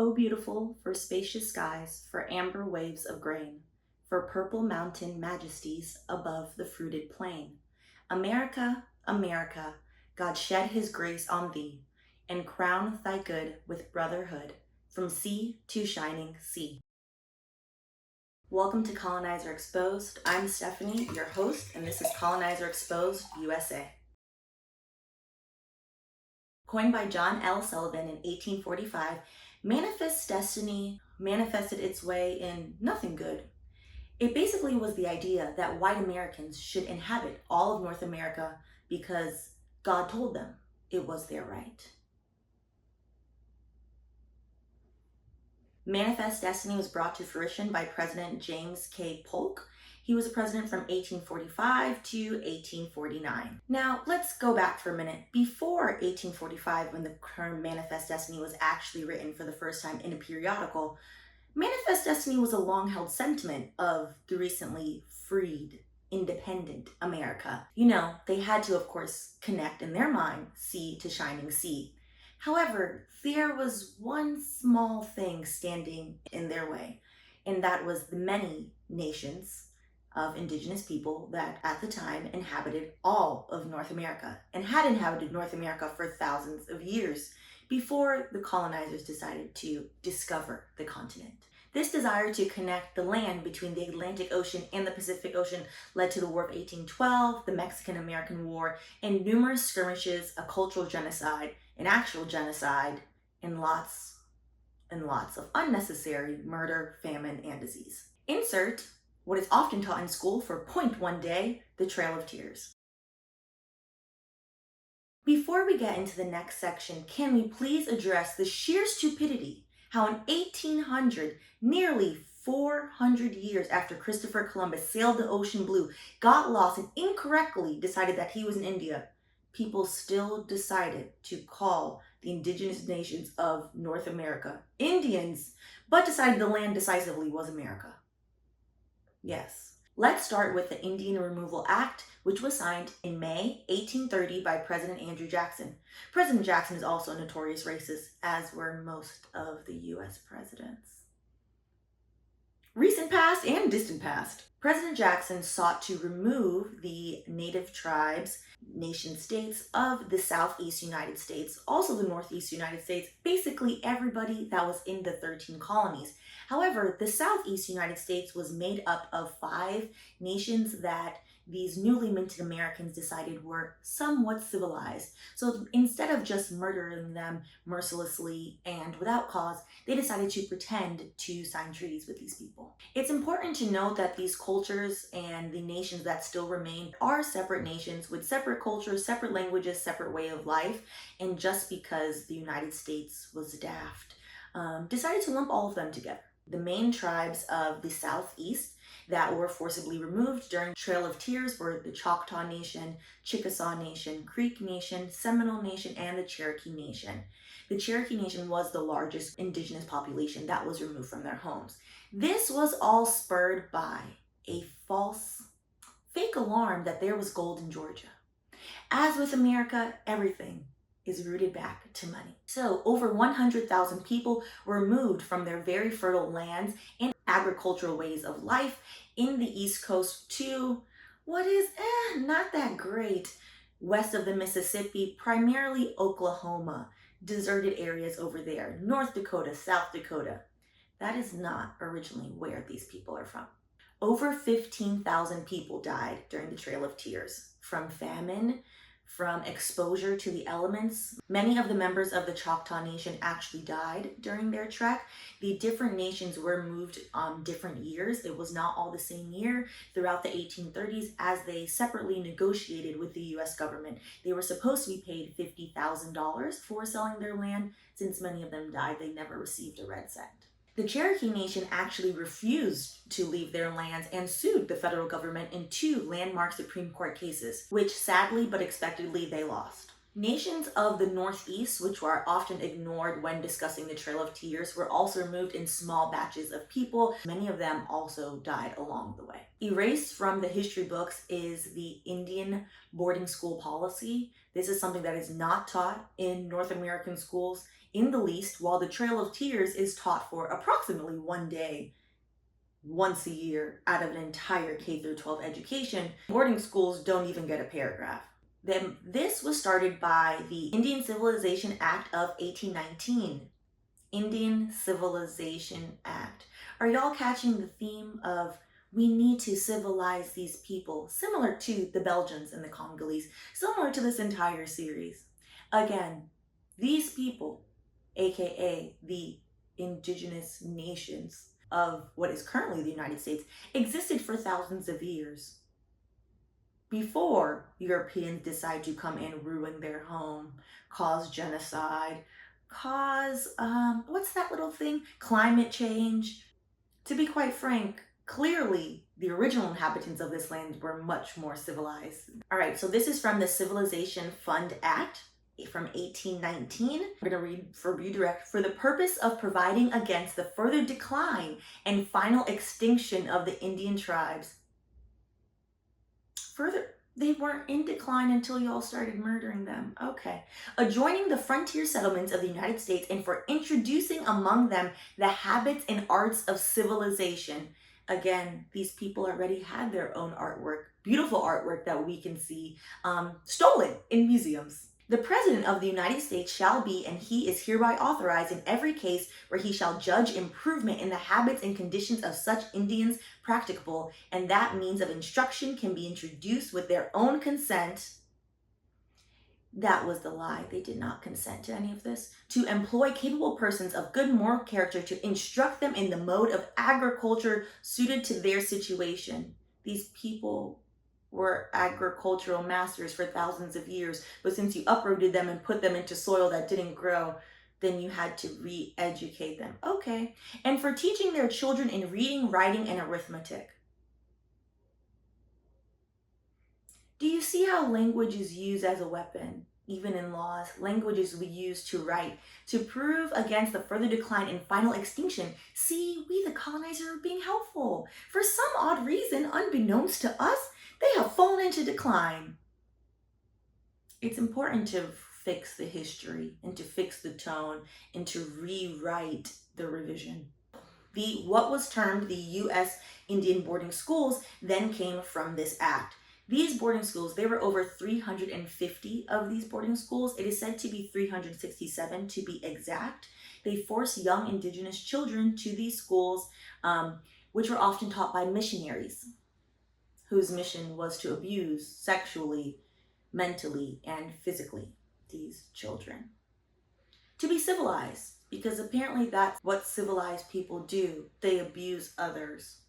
O beautiful for spacious skies, for amber waves of grain, for purple mountain majesties above the fruited plain. America, America, God shed his grace on thee, and crown thy good with brotherhood, from sea to shining sea. Welcome to Colonizer Exposed. I'm Stephanie, your host, and this is Colonizer Exposed USA. Coined by John L. Sullivan in 1845, manifest destiny manifested its way in nothing good. It basically was the idea that white Americans should inhabit all of North America because God told them it was their right. Manifest destiny was brought to fruition by President James K. Polk. He was a president from 1845 to 1849. Now, let's go back for a minute. Before 1845, when the term Manifest Destiny was actually written for the first time in a periodical, Manifest Destiny was a long-held sentiment of the recently freed, independent America. You know, they had to, of course, connect in their mind sea to shining sea. However, there was one small thing standing in their way, and that was the many nations of indigenous people that at the time inhabited all of North America and had inhabited North America for thousands of years before the colonizers decided to discover the continent. This desire to connect the land between the Atlantic Ocean and the Pacific Ocean led to the War of 1812, the Mexican-American War, and numerous skirmishes, a cultural genocide, an actual genocide, and lots of unnecessary murder, famine, and disease. Insert what is often taught in school for point one day, the Trail of Tears. Before we get into the next section, can we please address the sheer stupidity how in 1800, nearly 400 years after Christopher Columbus sailed the ocean blue, got lost, and incorrectly decided that he was in India, people still decided to call the indigenous nations of North America Indians, but decided the land decisively was America. Yes. Let's start with the Indian Removal Act, which was signed in May 1830 by President Andrew Jackson. President Jackson is also a notorious racist, as were most of the US presidents. Recent past and distant past. President Jackson sought to remove the native tribes, nation states of the Southeast United States, also the Northeast United States, basically everybody that was in the 13 colonies. However, the Southeast United States was made up of 5 nations that these newly minted Americans decided were somewhat civilized. So instead of just murdering them mercilessly and without cause, they decided to pretend to sign treaties with these people. It's important to note that these cultures and the nations that still remain are separate nations with separate cultures, separate languages, separate way of life. And just because the United States was daft, decided to lump all of them together. The main tribes of the Southeast that were forcibly removed during Trail of Tears were the Choctaw Nation, Chickasaw Nation, Creek Nation, Seminole Nation, and the Cherokee Nation. The Cherokee Nation was the largest indigenous population that was removed from their homes. This was all spurred by a fake alarm that there was gold in Georgia. As with America, everything is rooted back to money. So over 100,000 people were moved from their very fertile lands and agricultural ways of life in the East Coast to what is not that great west of the Mississippi, primarily Oklahoma, deserted areas over there, North Dakota, South Dakota. That is not originally where these people are from. Over 15,000 people died during the Trail of Tears from famine, from exposure to the elements. Many of the members of the Choctaw Nation actually died during their trek. The different nations were moved on different years. It was not all the same year throughout the 1830s as they separately negotiated with the US government. They were supposed to be paid $50,000 for selling their land. Since many of them died, they never received a red cent. The Cherokee Nation actually refused to leave their lands and sued the federal government in 2 landmark Supreme Court cases, which sadly but expectedly they lost. Nations of the Northeast, which were often ignored when discussing the Trail of Tears, were also removed in small batches of people. Many of them also died along the way. Erased from the history books is the Indian boarding school policy. This is something that is not taught in North American schools. In the least, while the Trail of Tears is taught for approximately one day, once a year out of an entire K through 12 education, boarding schools don't even get a paragraph. Then this was started by the Indian Civilization Act of 1819. Indian Civilization Act. Are y'all catching the theme of we need to civilize these people, similar to the Belgians and the Congolese, similar to this entire series? Again, these people, aka the indigenous nations of what is currently the United States, existed for thousands of years before Europeans decide to come and ruin their home, cause genocide, cause, what's that little thing? Climate change. To be quite frank, clearly the original inhabitants of this land were much more civilized. All right, so this is from the Civilization Fund Act from 1819. I'm going to read for redirect. For the purpose of providing against the further decline and final extinction of the Indian tribes. They weren't in decline until y'all started murdering them. Okay. Adjoining the frontier settlements of the United States and for introducing among them the habits and arts of civilization. Again, these people already had their own artwork, beautiful artwork that we can see stolen in museums. The President of the United States shall be, and he is hereby authorized in every case where he shall judge improvement in the habits and conditions of such Indians practicable, and that means of instruction can be introduced with their own consent. That was the lie. They did not consent to any of this. To employ capable persons of good moral character to instruct them in the mode of agriculture suited to their situation. These people were agricultural masters for thousands of years, but since you uprooted them and put them into soil that didn't grow, then you had to re-educate them. Okay. And for teaching their children in reading, writing, and arithmetic. Do you see how language is used as a weapon? Even in laws, language is used to write, to prove against the further decline and final extinction. See, we the colonizer are being helpful. For some odd reason, unbeknownst to us, they have fallen into decline. It's important to fix the history and to fix the tone and to rewrite the revision. What was termed the U.S. Indian boarding schools then came from this act. These boarding schools, there were over 350 of these boarding schools. It is said to be 367 to be exact. They forced young indigenous children to these schools, which were often taught by missionaries, whose mission was to abuse sexually, mentally, and physically these children. To be civilized, because apparently that's what civilized people do. They abuse others.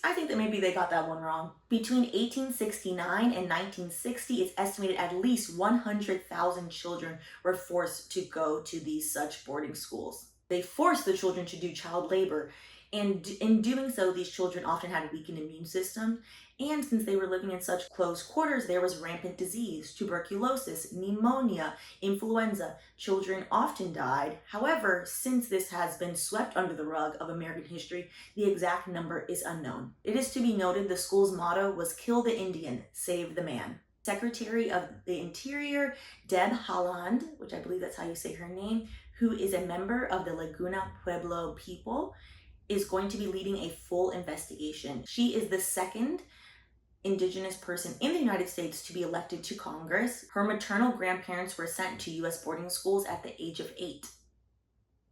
I think that maybe they got that one wrong. Between 1869 and 1960, it's estimated at least 100,000 children were forced to go to these such boarding schools. They forced the children to do child labor. And in doing so, these children often had a weakened immune system. And since they were living in such close quarters, there was rampant disease, tuberculosis, pneumonia, influenza. Children often died. However, since this has been swept under the rug of American history, the exact number is unknown. It is to be noted the school's motto was "Kill the Indian, save the man." Secretary of the Interior, Deb Haaland, which I believe that's how you say her name, who is a member of the Laguna Pueblo people, is going to be leading a full investigation. She is the second indigenous person in the United States to be elected to Congress. Her maternal grandparents were sent to U.S. boarding schools at the age of 8.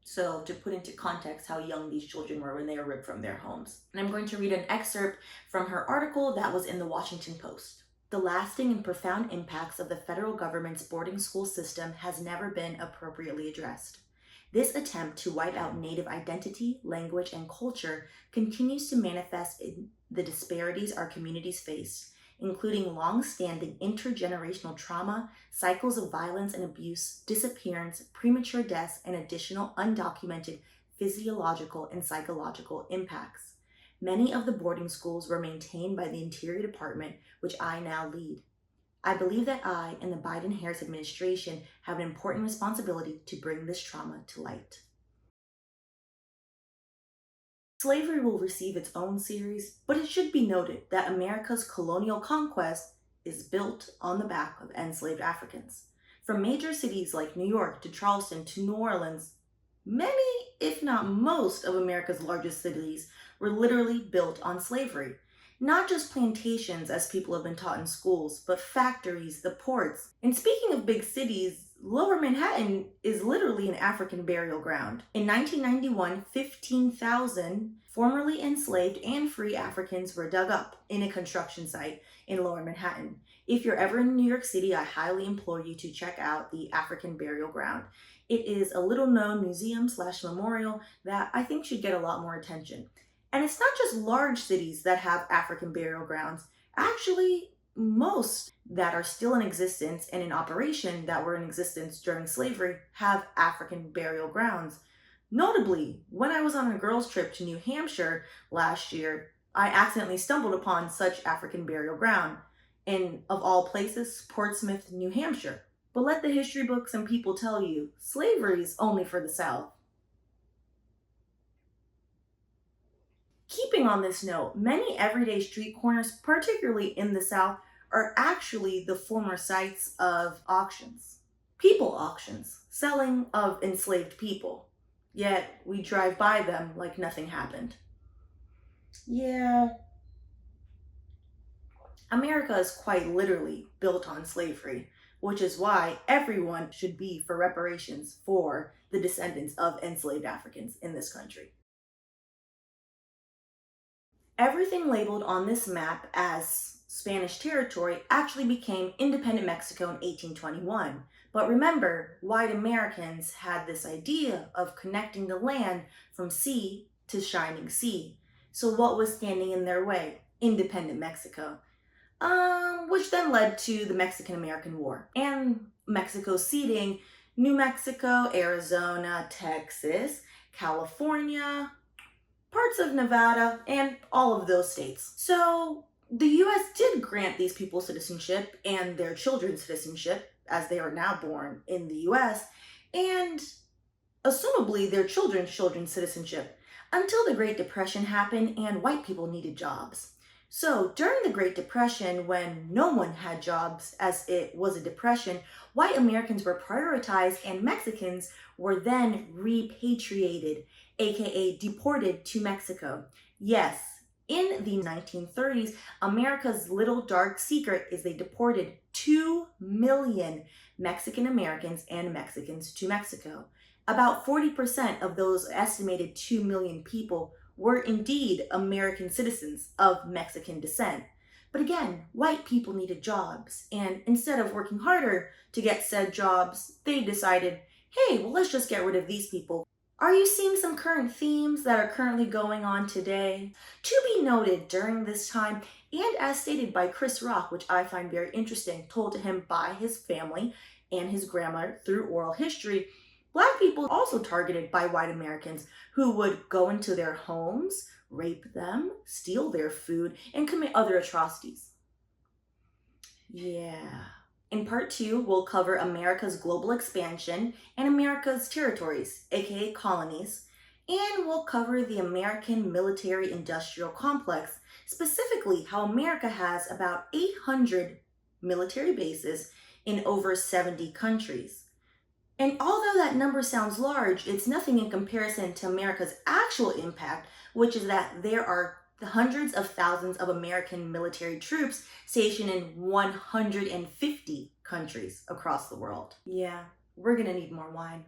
So to put into context how young these children were when they were ripped from their homes. And I'm going to read an excerpt from her article that was in the Washington Post. The lasting and profound impacts of the federal government's boarding school system has never been appropriately addressed. This attempt to wipe out Native identity, language, and culture continues to manifest in the disparities our communities face, including long-standing intergenerational trauma, cycles of violence and abuse, disappearance, premature deaths, and additional undocumented physiological and psychological impacts. Many of the boarding schools were maintained by the Interior Department, which I now lead. I believe that I and the Biden-Harris administration have an important responsibility to bring this trauma to light. Slavery will receive its own series, but it should be noted that America's colonial conquest is built on the back of enslaved Africans. From major cities like New York to Charleston to New Orleans, many, if not most, of America's largest cities were literally built on slavery. Not just plantations, as people have been taught in schools, but factories, the ports. And speaking of big cities, Lower Manhattan is literally an African burial ground. In 1991, 15,000 formerly enslaved and free Africans were dug up in a construction site in Lower Manhattan. If you're ever in New York City, I highly implore you to check out the African burial ground. It is a little known museum/memorial that I think should get a lot more attention. And it's not just large cities that have African burial grounds. Actually, most that are still in existence and in operation that were in existence during slavery have African burial grounds. Notably, when I was on a girls' trip to New Hampshire last year, I accidentally stumbled upon such African burial ground in, of all places, Portsmouth, New Hampshire. But let the history books and people tell you, slavery's only for the South. Keeping on this note, many everyday street corners, particularly in the South, are actually the former sites of auctions. People auctions, selling of enslaved people. Yet we drive by them like nothing happened. Yeah, America is quite literally built on slavery, which is why everyone should be for reparations for the descendants of enslaved Africans in this country. Everything labeled on this map as Spanish territory actually became independent Mexico in 1821. But remember, white Americans had this idea of connecting the land from sea to shining sea. So what was standing in their way? Independent Mexico. Which then led to the Mexican-American War and Mexico ceding New Mexico, Arizona, Texas, California, parts of Nevada, and all of those states. So the US did grant these people citizenship and their children citizenship, as they are now born in the US, and assumably their children's citizenship, until the Great Depression happened and white people needed jobs. So during the Great Depression, when no one had jobs as it was a depression, white Americans were prioritized and Mexicans were then repatriated, aka deported to Mexico. Yes, in the 1930s, America's little dark secret is they deported 2 million Mexican Americans and Mexicans to Mexico. About 40% of those estimated 2 million people were indeed American citizens of Mexican descent. But again, white people needed jobs, and instead of working harder to get said jobs, they decided, hey, well, let's just get rid of these people. Are you seeing some current themes that are currently going on today? To be noted, during this time, and as stated by Chris Rock, which I find very interesting, told to him by his family and his grandmother through oral history, Black people also targeted by white Americans who would go into their homes, rape them, steal their food, and commit other atrocities. Yeah. In part 2, we'll cover America's global expansion and America's territories, aka colonies, and we'll cover the American military-industrial complex, specifically how America has about 800 military bases in over 70 countries. And although that number sounds large, it's nothing in comparison to America's actual impact, which is that there are hundreds of thousands of American military troops stationed in 150 countries across the world. Yeah, we're gonna need more wine.